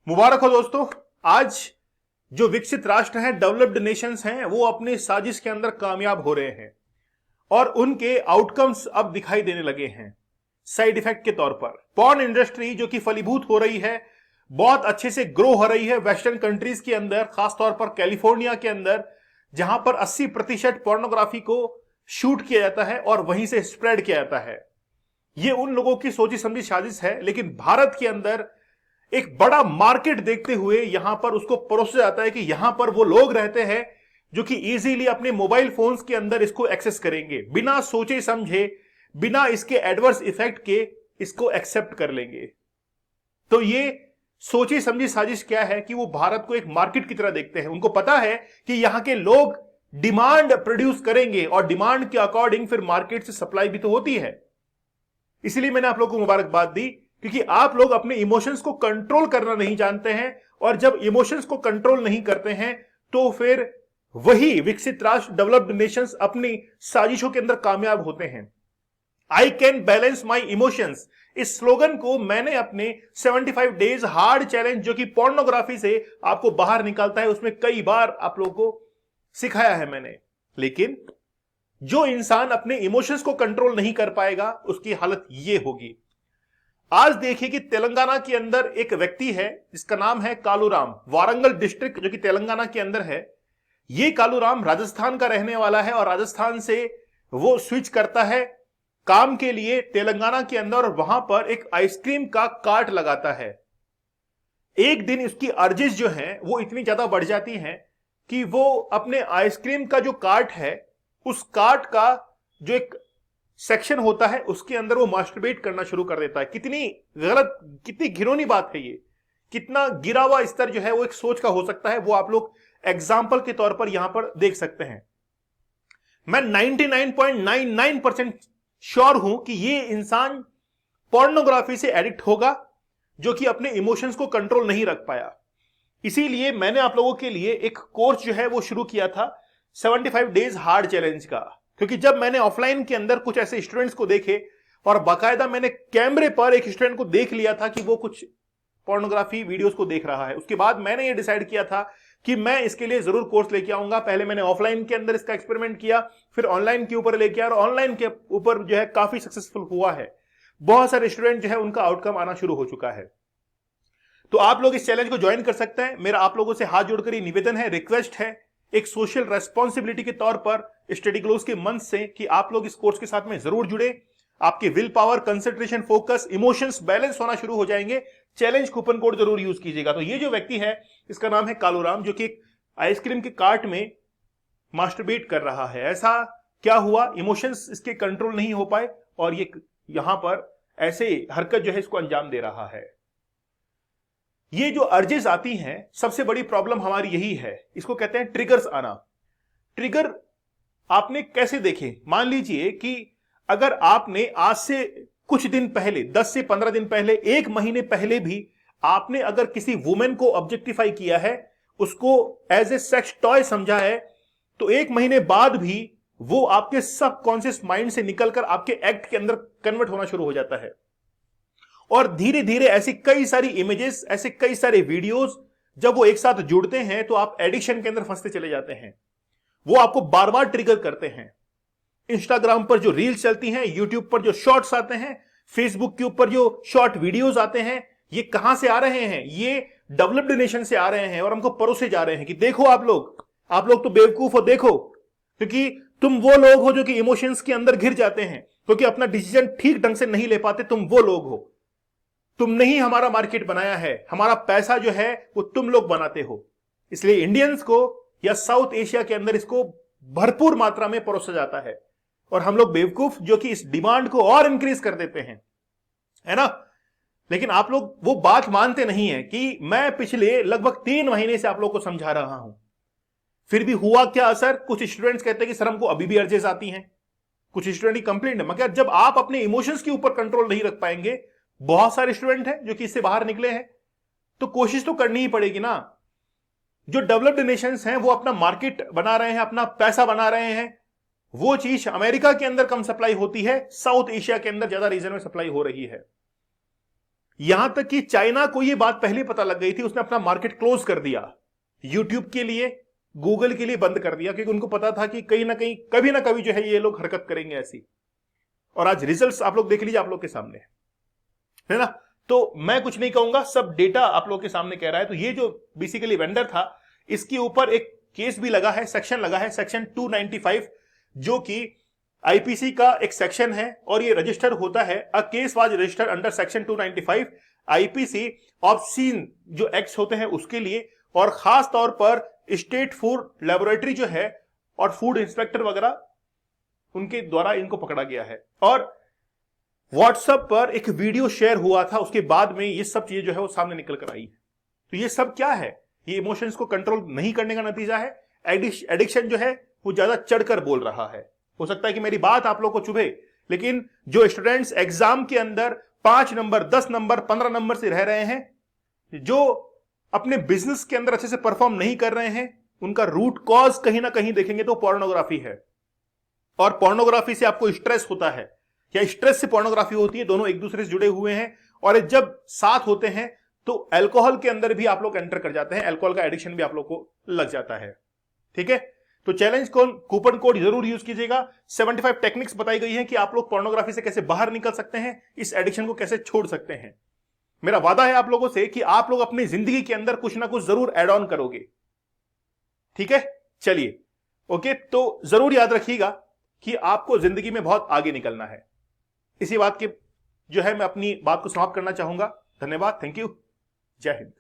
मुबारक हो दोस्तों। आज जो विकसित राष्ट्र हैं, डेवलप्ड नेशंस हैं, वो अपनी साजिश के अंदर कामयाब हो रहे हैं और उनके आउटकम्स अब दिखाई देने लगे हैं साइड इफेक्ट के तौर पर। पॉर्न इंडस्ट्री जो कि फलीभूत हो रही है, बहुत अच्छे से ग्रो हो रही है वेस्टर्न कंट्रीज के अंदर, खासतौर पर कैलिफोर्निया के अंदर, जहां पर 80% पोर्नोग्राफी को शूट किया जाता है और वहीं से स्प्रेड किया जाता है। ये उन लोगों की सोची समझी साजिश है, लेकिन भारत के अंदर एक बड़ा मार्केट देखते हुए यहां पर उसको परोसा जाता है कि यहां पर वो लोग रहते हैं जो कि इजीली अपने मोबाइल फोन्स के अंदर इसको एक्सेस करेंगे, बिना सोचे समझे, बिना इसके एडवर्स इफेक्ट के इसको एक्सेप्ट कर लेंगे। तो ये सोची समझी साजिश क्या है कि वो भारत को एक मार्केट की तरह देखते हैं। उनको पता है कि यहां के लोग डिमांड प्रोड्यूस करेंगे और डिमांड के अकॉर्डिंग फिर मार्केट से सप्लाई भी तो होती है। इसलिए मैंने आप लोगों को मुबारकबाद दी, क्योंकि आप लोग अपने इमोशंस को कंट्रोल करना नहीं जानते हैं, और जब इमोशंस को कंट्रोल नहीं करते हैं तो फिर वही विकसित राष्ट्र, डेवलप्ड नेशंस, अपनी साजिशों के अंदर कामयाब होते हैं। I can balance my emotions, इस स्लोगन को मैंने अपने 75 डेज हार्ड चैलेंज, जो कि पोर्नोग्राफी से आपको बाहर निकालता है, उसमें कई बार आप लोगों को सिखाया है मैंने। लेकिन जो इंसान अपने इमोशंस को कंट्रोल नहीं कर पाएगा उसकी हालत ये होगी। आज देखिए कि तेलंगाना के अंदर एक व्यक्ति है जिसका नाम है कालूराम, वारंगल डिस्ट्रिक्ट जो कि तेलंगाना के अंदर है। ये कालूराम राजस्थान का रहने वाला है और राजस्थान से वो स्विच करता है काम के लिए तेलंगाना के अंदर, और वहां पर एक आइसक्रीम का कार्ट लगाता है। एक दिन उसकी अर्जिश जो है वो इतनी ज्यादा बढ़ जाती है कि वो अपने आइसक्रीम का जो कार्ट है, उस कार्ट का जो एक सेक्शन होता है उसके अंदर वो मास्टरबेट करना शुरू कर देता है। कितनी गलत, कितनी घिनौनी बात है ये, कितना गिरा हुआ स्तर जो है वो एक सोच का हो सकता है, वो आप लोग एग्जाम्पल के तौर पर यहां पर देख सकते हैं। मैं 99.99% श्योर हूं कि ये इंसान पोर्नोग्राफी से एडिक्ट होगा, जो कि अपने इमोशंस को कंट्रोल नहीं रख पाया। इसीलिए मैंने आप लोगों के लिए एक कोर्स जो है वो शुरू किया था 75 डेज हार्ड चैलेंज का, क्योंकि जब मैंने ऑफलाइन के अंदर कुछ ऐसे स्टूडेंट्स को देखे और बाकायदा मैंने कैमरे पर एक स्टूडेंट को देख लिया था कि वो कुछ पोर्नोग्राफी वीडियोस को देख रहा है, उसके बाद मैंने ये डिसाइड किया था कि मैं इसके लिए जरूर कोर्स लेके आऊंगा। पहले मैंने ऑफलाइन के अंदर इसका एक्सपेरिमेंट किया, फिर ऑनलाइन के ऊपर लेके आया, और ऑनलाइन के ऊपर जो है काफी सक्सेसफुल हुआ है। बहुत सारे स्टूडेंट जो है उनका आउटकम आना शुरू हो चुका है। तो आप लोग इस चैलेंज को ज्वाइन कर सकते हैं। मेरा आप लोगों से हाथ जोड़कर ये निवेदन है, रिक्वेस्ट है, एक सोशल रेस्पॉन्सिबिलिटी के तौर पर स्टडी ग्लोस के मंच से, कि आप लोग इस कोर्स के साथ में जरूर जुड़े। आपके will power, concentration, focus, emotions balance होना शुरू हो जाएंगे। चैलेंज कूपन कोड जरूर यूज कीजिएगा। तो ये जो व्यक्ति है इसका नाम है कालूराम, जो कि आइसक्रीम के कार्ट में मास्टरबेट कर रहा है। ऐसा क्या हुआ, इमोशंस इसके कंट्रोल नहीं हो पाए और ये यहां पर ऐसे हरकत जो है इसको अंजाम दे रहा है। ये जो अर्जेस आती हैं, सबसे बड़ी प्रॉब्लम हमारी यही है, इसको कहते हैं ट्रिगर्स आना। ट्रिगर आपने कैसे देखे? मान लीजिए कि अगर आपने आज से कुछ दिन पहले, 10 से 15 दिन पहले, 1 महीने पहले भी आपने अगर किसी वुमेन को ऑब्जेक्टिफाई किया है, उसको एज ए सेक्स टॉय समझा है, तो 1 महीने बाद भी वो आपके सबकॉन्शियस माइंड से निकलकर आपके एक्ट के अंदर कन्वर्ट होना शुरू हो जाता है। और धीरे धीरे ऐसी कई सारी इमेजेस, ऐसे कई सारे वीडियोस जब वो एक साथ जुड़ते हैं तो आप एडिक्शन के अंदर फंसते चले जाते हैं। वो आपको बार बार ट्रिगर करते हैं। इंस्टाग्राम पर जो रील्स चलती हैं, यूट्यूब पर जो शॉर्ट्स आते हैं, फेसबुक के ऊपर जो शॉर्ट वीडियोस आते हैं, ये कहां से आ रहे हैं? ये डेवलप्ड नेशन से आ रहे हैं और हमको परोसे जा रहे हैं कि देखो आप लोग तो बेवकूफ हो, देखो, क्योंकि तुम वो लोग हो जो कि इमोशंस के अंदर घिर जाते हैं, क्योंकि अपना डिसीजन ठीक ढंग से नहीं ले पाते। तुम वो लोग हो, तुमने ही हमारा मार्केट बनाया है, हमारा पैसा जो है वो तुम लोग बनाते हो। इसलिए इंडियंस को या साउथ एशिया के अंदर इसको भरपूर मात्रा में परोसा जाता है और हम लोग बेवकूफ जो कि इस डिमांड को और इंक्रीज कर देते हैं, है ना। लेकिन आप लोग वो बात मानते नहीं है कि मैं पिछले लगभग 3 महीने से आप लोग को समझा रहा हूं। फिर भी हुआ क्या असर? कुछ स्टूडेंट्स कहते हैं कि सर हमको अभी भी अर्जेस आती हैं, कुछ स्टूडेंट की कंप्लेंट है। मगर जब आप अपने इमोशंस के ऊपर कंट्रोल नहीं रख पाएंगे, बहुत सारे स्टूडेंट हैं जो कि इससे बाहर निकले हैं, तो कोशिश तो करनी ही पड़ेगी ना। जो डेवलप्ड नेशंस हैं वो अपना मार्केट बना रहे हैं, अपना पैसा बना रहे हैं। वो चीज अमेरिका के अंदर कम सप्लाई होती है, साउथ एशिया के अंदर ज्यादा रीजन में सप्लाई हो रही है। यहां तक कि चाइना को यह बात पहले पता लग गई थी, उसने अपना मार्केट क्लोज कर दिया, यूट्यूब के लिए, गूगल के लिए बंद कर दिया, क्योंकि उनको पता था कि कहीं ना कहीं कभी ना कभी जो है ये लोग हरकत करेंगे ऐसी। और आज रिजल्ट्स आप लोग देख लीजिए, आप लोग के सामने है ना। तो मैं कुछ नहीं कहूंगा, सब डेटा आप लोग के सामने कह रहा है। तो ये जो बेसिकली वेंडर था, इसके ऊपर एक केस भी लगा है, सेक्शन लगा है, सेक्शन 295, जो कि आईपीसी का एक सेक्शन है, और ये रजिस्टर होता है, a case was registered under section 295 IPC obscene जो एक्ट्स होते हैं उसके लिए, और खास तौर पर स्टेट फूड लेबोरेटरी जो है और फूड इंस्पेक्टर वगैरह, उनके द्वारा इनको पकड़ा गया है। और व्हाट्सएप पर एक वीडियो शेयर हुआ था, उसके बाद में ये सब चीजें जो है वो सामने निकल कर आई है। तो ये सब क्या है? ये इमोशंस को कंट्रोल नहीं करने का नतीजा है। एडिक्शन जो है वो ज्यादा चढ़कर बोल रहा है। हो सकता है कि मेरी बात आप लोग को चुभे, लेकिन जो स्टूडेंट्स एग्जाम के अंदर 5 नंबर, 10 नंबर, 15 नंबर से रह रहे हैं, जो अपने बिजनेस के अंदर अच्छे से परफॉर्म नहीं कर रहे हैं, उनका रूट कॉज कहीं ना कहीं देखेंगे तो पोर्नोग्राफी है। और पोर्नोग्राफी से आपको स्ट्रेस होता है, या स्ट्रेस से पोर्नोग्राफी होती है, दोनों एक दूसरे से जुड़े हुए हैं। और जब साथ होते हैं तो अल्कोहल के अंदर भी आप लोग एंटर कर जाते हैं, अल्कोहल का एडिक्शन भी आप लोग को लग जाता है। ठीक है, तो चैलेंज कूपन कोड जरूर यूज कीजिएगा। 75 टेक्निक्स बताई गई है कि आप लोग पोर्नोग्राफी से कैसे बाहर निकल सकते हैं, इस एडिक्शन को कैसे छोड़ सकते हैं। मेरा वादा है आप लोगों से कि आप लोग अपनी जिंदगी के अंदर कुछ ना कुछ जरूर ऐड ऑन करोगे। ठीक है, चलिए ओके, तो जरूर याद रखिएगा कि आपको जिंदगी में बहुत आगे निकलना है। इसी बात के जो है मैं अपनी बात को समाप्त करना चाहूंगा। धन्यवाद, थैंक यू, जय हिंद।